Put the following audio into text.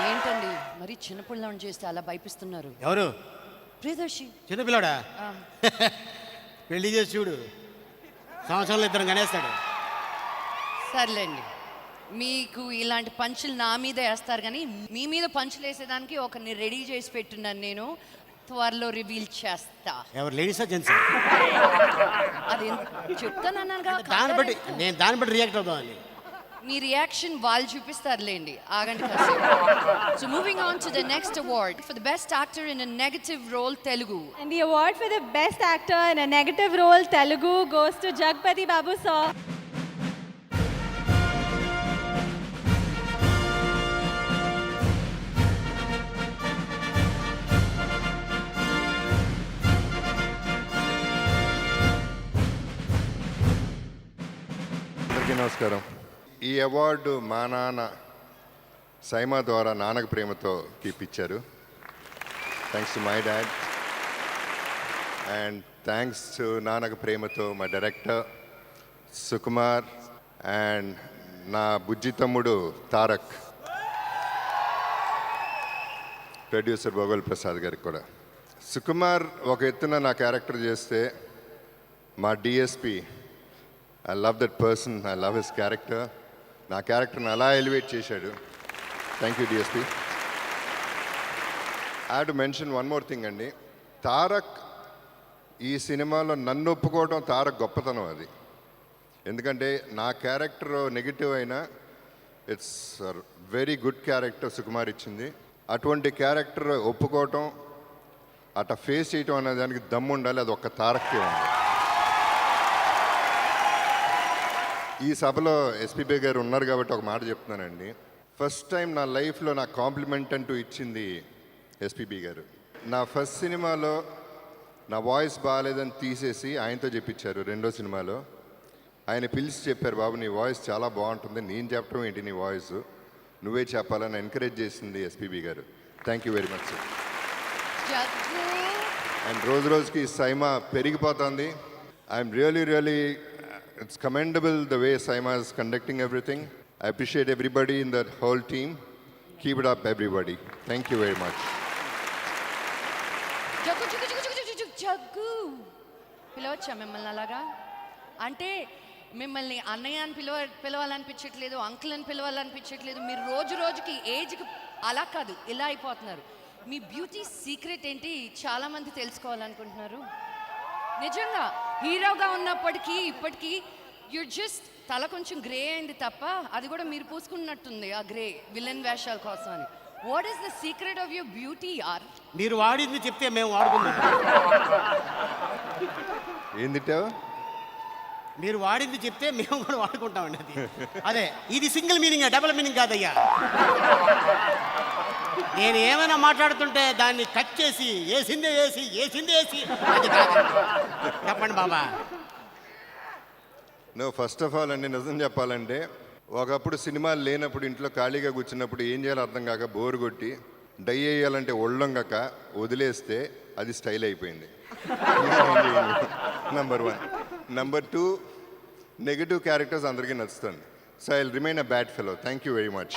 ఏంటండి మరి చిన్నపిల్లని చేస్తే అలా భయపిస్తున్నారు? ఎవరు? ప్రియదర్శి. చిన్నపిల్లాడా? పెళ్లి చేసి చూడు, సంవత్సరంలో ఇద్దరు గణేస్తాడు. సర్లేండి, మీకు ఇలాంటి పంచులు నా మీద వేస్తారు కానీ మీ మీద పంచులు వేసేదానికి ఒకరిని రెడీ చేసి పెట్టున్నాను. నేను త్వరలో రివీల్ చేస్తా. ఎవరు, లేడీసా జెంట్స్? అది చెప్తానన్నానుగా. దాన్ని బట్టి రియాక్ట్ అవుతామని. మీ రియాక్షన్ వాళ్ళు చూపిస్తారులేండి, ఆగండి. So moving on to the next award for the best actor in a negative role Telugu. And the award for the best actor in a negative role Telugu goes to Jagpati Babu sir. అందరికీ నమస్కారం. ఈ award మా నాన్న సైమా ద్వారా నాన్నకు ప్రేమతో ఇప్పించారు. Thanks to my dad and thanks to Nannaku Prematho మా director Sukumar and నా బుజ్జి తమ్ముడు తారక్, ప్రొడ్యూసర్ భోగోల్ ప్రసాద్ గారికి కూడా. సుకుమార్ ఒక ఎత్తున నా క్యారెక్టర్ చేస్తే మా DSP, I love that person, I love his character. నా క్యారెక్టర్ని అలా ఎలివేట్ చేశాడు. Thank you DSP. I have to mention one more thing అండి. తారక్ ఈ సినిమాలో నన్ను ఒప్పుకోవడం తారక్ గొప్పతనం అది. ఎందుకంటే నా క్యారెక్టర్ నెగిటివ్ అయినా it's very good character Sukumar ఇచ్చింది. అటువంటి క్యారెక్టర్ ఒప్పుకోవటం, అట్లా ఫేస్ చేయటం అనే దానికి దమ్ము ఉండాలి. అది ఒక్క తారక్కే ఉంది. ఈ సభలో ఎస్పీబీ గారు ఉన్నారు కాబట్టి ఒక మాట చెప్తున్నానండి. ఫస్ట్ టైం నా లైఫ్లో నా కాంప్లిమెంట్ అంటూ ఇచ్చింది ఎస్పీబీ గారు. నా ఫస్ట్ సినిమాలో నా వాయిస్ బాగాలేదని తీసేసి ఆయనతో చెప్పించారు. రెండో సినిమాలో ఆయన పిలిచి చెప్పారు, బాబు నీ వాయిస్ చాలా బాగుంటుంది, నేను చెప్పడం ఏంటి, నీ వాయిస్ నువ్వే చెప్పాలని ఎంకరేజ్ చేసింది ఎస్పీబీ గారు. Thank you very much sir. And రోజు రోజుకి సైమా పెరిగిపోతుంది. I'm really it's commendable the way Saima is conducting everything. I appreciate everybody in the whole team. Keep it up everybody. Thank you very much. Jaggu పిలవచ్చా మిమ్మల్ని అలాగా? అంటే మిమ్మల్ని అన్నయ్య అని పిలవాలనిపించట్లేదు, అంకుల్ అని పిలవాలనిపించట్లేదు. మీరు రోజు రోజుకి ఏజ్కి అలా కాదు, ఇలా అయిపోతున్నారు. మీ బ్యూటీ సీక్రెట్ ఏంటి చాలామంది తెలుసుకోవాలనుకుంటున్నారు. నిజంగా హీరోగా ఉన్నప్పటికీ ఇప్పటికీ యూర్ జస్ట్ తల కొంచెం గ్రే అయింది తప్ప, అది కూడా మీరు పూసుకున్నట్టుంది ఆ గ్రే విలన్ వేషాల కోసం అని. What is the secret of your beauty are? మీరు వాడింది చెప్తే మేము వాడుకున్నాం. ఏందిటావు? మీరు వాడింది చెప్తే మేము కూడా వాడుకుంటామండి. అది అదే, ఇది సింగిల్ మీనింగ్, డబుల్ మీనింగ్ కాదయ్యా. నేను ఏమైనా మాట్లాడుతుంటే దాన్ని కట్ చేసి వేసిందే వేసి అది కాదు. చెప్పండి బాబా. నువ్వు ఫస్ట్ ఆఫ్ ఆల్ అండి, నిజం చెప్పాలంటే ఒకప్పుడు సినిమాలు లేనప్పుడు ఇంట్లో ఖాళీగా కూర్చున్నప్పుడు ఏం చేయాలో అర్థం కాక బోరు కొట్టి డై వేయాలంటే ఒళ్ళొంగక వదిలేస్తే అది స్టైల్ అయిపోయింది. నంబర్ 1. నంబర్ 2, నెగటివ్ క్యారెక్టర్స్ అందరికీ నచ్చుతుంది. So I will remain a bad fellow. Thank you very much.